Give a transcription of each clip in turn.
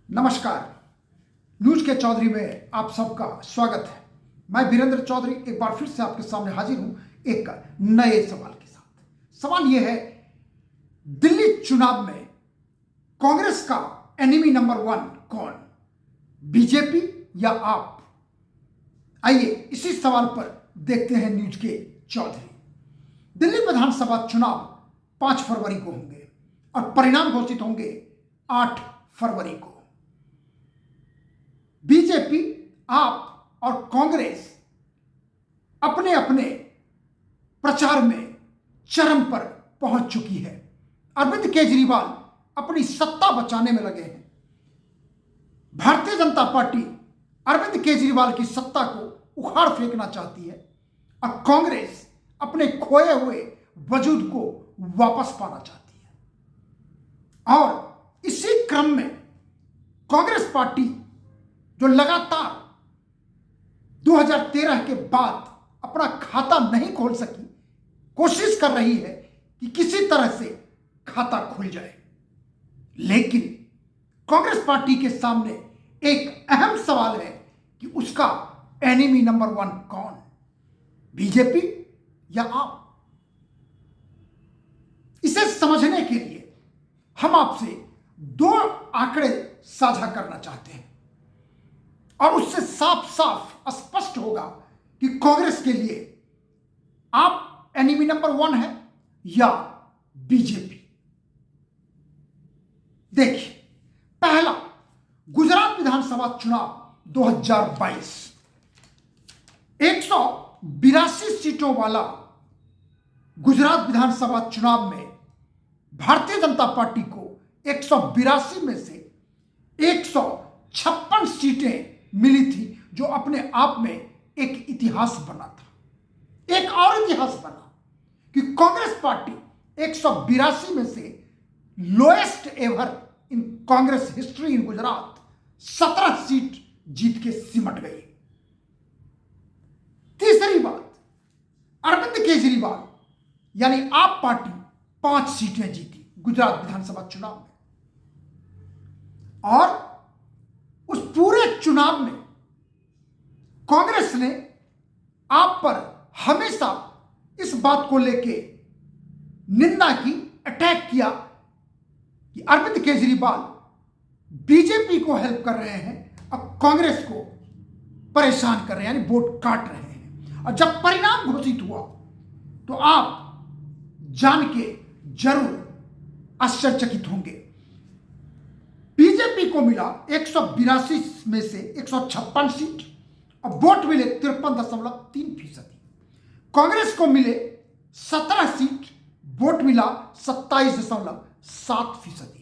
नमस्कार। न्यूज के चौधरी में आप सबका स्वागत है। मैं वीरेंद्र चौधरी एक बार फिर से आपके सामने हाजिर हूं एक नए सवाल के साथ। सवाल यह है, दिल्ली चुनाव में कांग्रेस का एनिमी नंबर 1 कौन, बीजेपी या आप? आइए इसी सवाल पर देखते हैं न्यूज के चौधरी। दिल्ली विधानसभा चुनाव 5 फरवरी को होंगे और परिणाम घोषित होंगे 8 फरवरी को। बीजेपी, आप और कांग्रेस अपने अपने प्रचार में चरम पर पहुंच चुकी है। अरविंद केजरीवाल अपनी सत्ता बचाने में लगे हैं। भारतीय जनता पार्टी अरविंद केजरीवाल की सत्ता को उखाड़ फेंकना चाहती है और कांग्रेस अपने खोए हुए वजूद को वापस पाना चाहती है। और इसी क्रम में कांग्रेस पार्टी जो लगातार 2013 के बाद अपना खाता नहीं खोल सकी, कोशिश कर रही है कि किसी तरह से खाता खुल जाए। लेकिन कांग्रेस पार्टी के सामने एक अहम सवाल है कि उसका एनिमी नंबर 1 कौन, बीजेपी या आप? इसे समझने के लिए हम आपसे 2 आंकड़े साझा करना चाहते हैं और उससे साफ साफ स्पष्ट होगा कि कांग्रेस के लिए आप एनिमी नंबर 1 है या बीजेपी। देखिए, पहला, गुजरात विधानसभा चुनाव 2022, 182 सीटों वाला गुजरात विधानसभा चुनाव में भारतीय जनता पार्टी को 182 में से 156 सीटें मिली थी, जो अपने आप में एक इतिहास बना था। एक और इतिहास बना कि कांग्रेस पार्टी 182 में से lowest ever in Congress history in Gujarat 17 seat जीत के सिमट गई। तीसरी बात, अरविंद केजरीवाल यानी आप पार्टी 5 सीटें जीती गुजरात विधानसभा चुनाव में। और उस पूरे चुनाव में कांग्रेस ने आप पर हमेशा इस बात को लेके निंदा की, अटैक किया कि अरविंद केजरीवाल बीजेपी को हेल्प कर रहे हैं और कांग्रेस को परेशान कर रहे हैं, यानी वोट काट रहे हैं। और जब परिणाम घोषित हुआ तो आप जान के जरूर आश्चर्यचकित होंगे। बीजेपी को मिला 182 में से 156 सीट और वोट मिले 53.3%। कांग्रेस को मिले 17 सीट, वोट मिला 27.7%।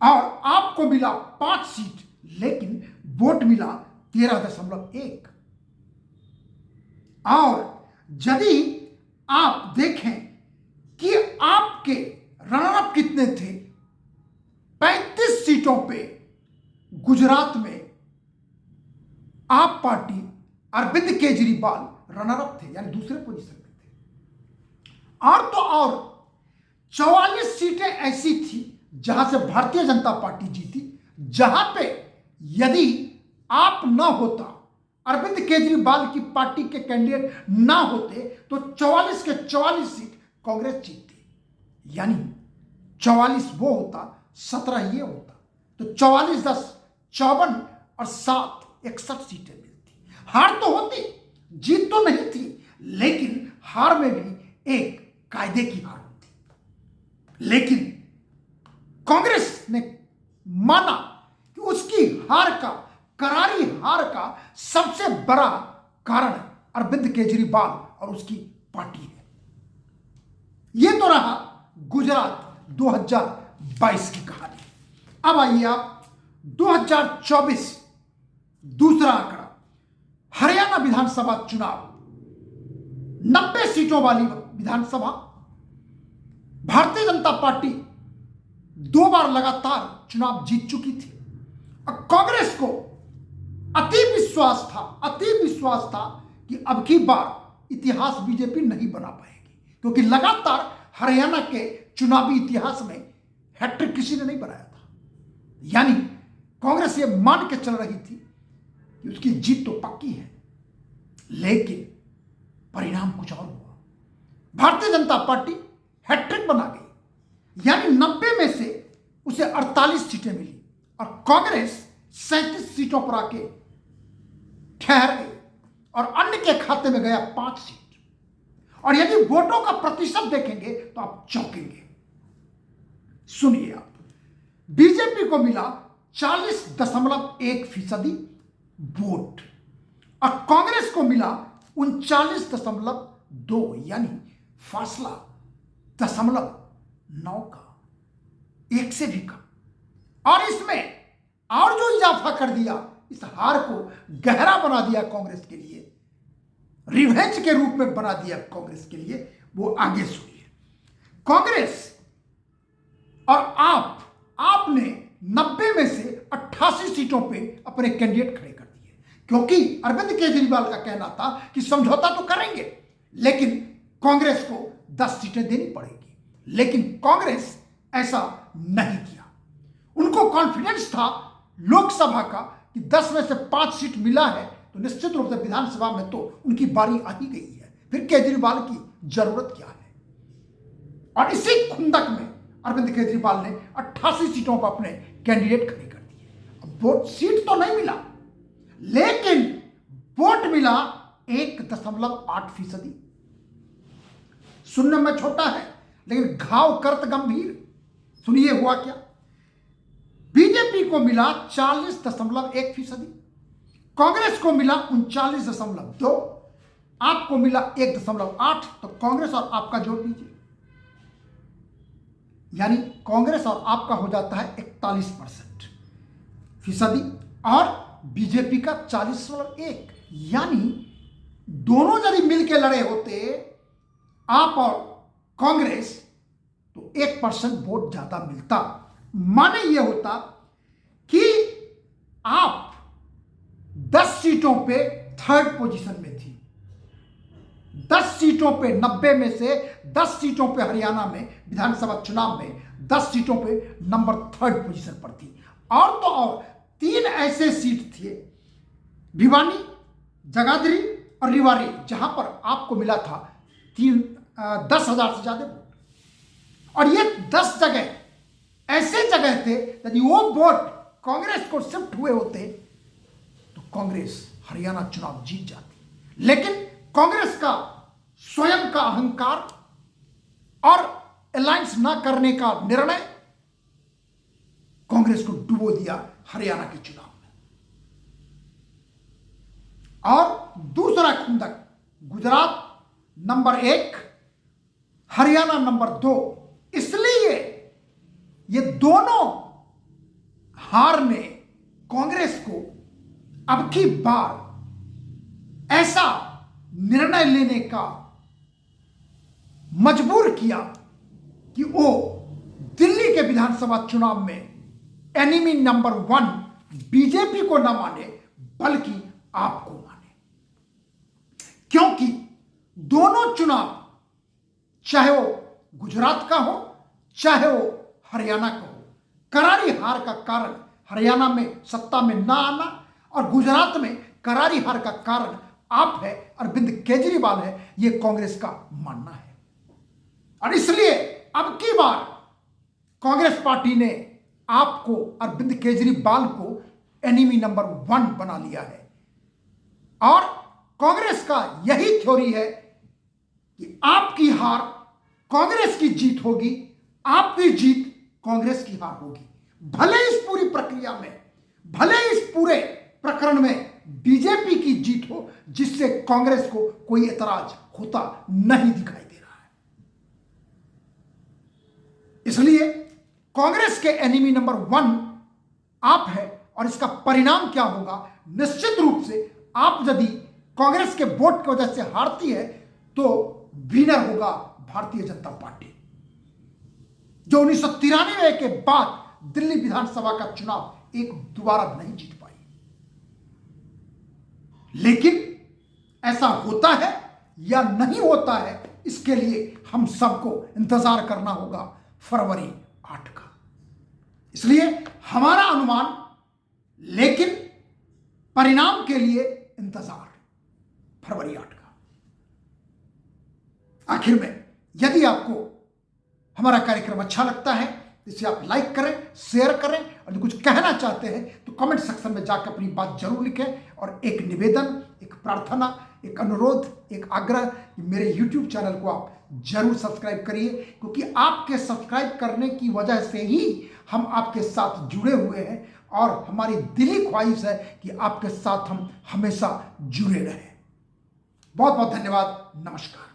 और आपको मिला 5 सीट, लेकिन वोट मिला 13.1। और यदि आप देखें कि आपके रनरअप कितने थे, 35 सीटों पे गुजरात में आप पार्टी अरविंद केजरीवाल रनरअप थे, यानी दूसरे पोजीशन पे थे। और तो और 44 सीटें ऐसी थी जहां से भारतीय जनता पार्टी जीती, जहां पे यदि आप ना होता, अरविंद केजरीवाल की पार्टी के कैंडिडेट ना होते, तो 44 के 44 सीट कांग्रेस जीतती। यानी 44 वो होता, 17 ये होता, तो 44 10 54 और 7 61 सीटें मिलती। हार तो होती, जीत तो नहीं थी, लेकिन हार में भी एक कायदे की हार होती। लेकिन कांग्रेस ने माना कि उसकी हार का, करारी हार का सबसे बड़ा कारण अरविंद केजरीवाल और उसकी पार्टी है। यह तो रहा गुजरात 2022 की कहानी। अब आइए आप 2024 दूसरा आंकड़ा, हरियाणा विधानसभा चुनाव, 90 सीटों वाली विधानसभा। भारतीय जनता पार्टी 2 बार लगातार चुनाव जीत चुकी थी और कांग्रेस को अति विश्वास था कि अब की बार इतिहास बीजेपी नहीं बना पाएगी, क्योंकि लगातार हरियाणा के चुनावी इतिहास में हैट्रिक किसी ने नहीं बनाया था। यानी कांग्रेस ये मान के चल रही थी कि उसकी जीत तो पक्की है, लेकिन परिणाम कुछ और हुआ। भारतीय जनता पार्टी हैट्रिक बना गई, यानी 90 में से उसे 48 सीटें मिली और कांग्रेस 37 सीटों पर आके ठहर गई और अन्य के खाते में गया 5 सीट। और यदि वोटों का प्रतिशत देखेंगे तो आप चौंकेंगे। सुनिए आप, बीजेपी को मिला 40.1% वोट और कांग्रेस को मिला 39.2, यानी फासला 0.9 का, 1 से भी कम। और इसमें और जो इजाफा कर दिया, इस हार को गहरा बना दिया कांग्रेस के लिए, रिवेंज के रूप में बना दिया कांग्रेस के लिए, वो आगे सुनिए। कांग्रेस और आपने 90 में से 88 सीटों पे अपने कैंडिडेट खड़े कर दिए, क्योंकि अरविंद केजरीवाल का कहना था कि समझौता तो करेंगे लेकिन कांग्रेस को 10 सीटें देनी पड़ेगी, लेकिन कांग्रेस ऐसा नहीं किया। उनको कॉन्फिडेंस था लोकसभा का कि 10 में से 5 सीट मिला है तो निश्चित रूप से विधानसभा में तो उनकी बारी आ ही गई है, फिर केजरीवाल की जरूरत क्या है। और इसी खुंदक में अरविंद केजरीवाल ने 88 सीटों पर अपने कैंडिडेट खड़े कर दिए। अब वोट सीट तो नहीं मिला, लेकिन वोट मिला 1.8%। सुनने में छोटा है लेकिन घाव करत गंभीर। सुनिए हुआ क्या। बीजेपी को मिला 40.1%, कांग्रेस को मिला 39.2, आपको मिला 1.8, तो कांग्रेस और आपका जोड़ दीजिए, यानी कांग्रेस और आपका हो जाता है 41% और बीजेपी का 40.1, यानी दोनों यदि मिलकर लड़े होते आप और कांग्रेस तो 1% वोट ज्यादा मिलता। माने यह होता कि आप 10 सीटों पे 3rd पोजीशन में थी, 10 सीटों पे 90 में से 10 सीटों पे हरियाणा में विधानसभा चुनाव में 10 सीटों पे नंबर 3rd पोजीशन पर थी। और तो और 3 ऐसे सीट थे, भिवानी, जगाधरी और रेवाड़ी, जहां पर आपको मिला था 10,000 से ज्यादा वोट। और ये 10 जगह ऐसे जगह थे यदि वो वोट कांग्रेस को शिफ्ट हुए होते तो कांग्रेस हरियाणा चुनाव जीत जाती। लेकिन कांग्रेस का स्वयं का अहंकार और अलायंस ना करने का निर्णय कांग्रेस को डुबो दिया हरियाणा के चुनाव में। और दूसरा खुंदक, गुजरात नंबर 1, हरियाणा नंबर 2। इसलिए ये दोनों हार ने कांग्रेस को अब की बार ऐसा निर्णय लेने का मजबूर किया कि वो दिल्ली के विधानसभा चुनाव में एनिमी नंबर 1 बीजेपी को न माने बल्कि आपको माने, क्योंकि दोनों चुनाव चाहे वो गुजरात का हो चाहे वो हरियाणा का हो, करारी हार का कारण हरियाणा में सत्ता में ना आना और गुजरात में करारी हार का कारण आप है, अरविंद केजरीवाल है, ये कांग्रेस का मानना है। और इसलिए अब की बार कांग्रेस पार्टी ने आपको, अरविंद केजरीवाल को एनिमी नंबर 1 बना लिया है। और कांग्रेस का यही थ्योरी है कि आपकी हार कांग्रेस की जीत होगी, आपकी जीत कांग्रेस की हार होगी। भले इस पूरी प्रक्रिया में, भले इस पूरे प्रकरण में बीजेपी की जीत हो, जिससे कांग्रेस को कोई एतराज होता नहीं दिखाई दे रहा है। इसलिए कांग्रेस के एनिमी नंबर 1 आप है और इसका परिणाम क्या होगा, निश्चित रूप से आप यदि कांग्रेस के वोट की वजह से हारती है तो विनर होगा भारतीय जनता पार्टी, जो 1993 के बाद दिल्ली विधानसभा का चुनाव एक दोबारा नहीं जीत पाई। लेकिन ऐसा होता है या नहीं होता है, इसके लिए हम सबको इंतजार करना होगा फरवरी 8 का। इसलिए हमारा अनुमान लेकिन परिणाम के लिए इंतजार फरवरी 8 का। आखिर में यदि आपको हमारा कार्यक्रम अच्छा लगता है तो इसे आप लाइक करें, शेयर करें, और जो कुछ कहना चाहते हैं तो कमेंट सेक्शन में जाकर अपनी बात जरूर लिखें। और एक निवेदन, एक प्रार्थना, एक अनुरोध, एक आग्रह कि मेरे YouTube चैनल को आप जरूर सब्सक्राइब करिए, क्योंकि आपके सब्सक्राइब करने की वजह से ही हम आपके साथ जुड़े हुए हैं और हमारी दिली ख्वाहिश है कि आपके साथ हम हमेशा जुड़े रहें। बहुत बहुत धन्यवाद। नमस्कार।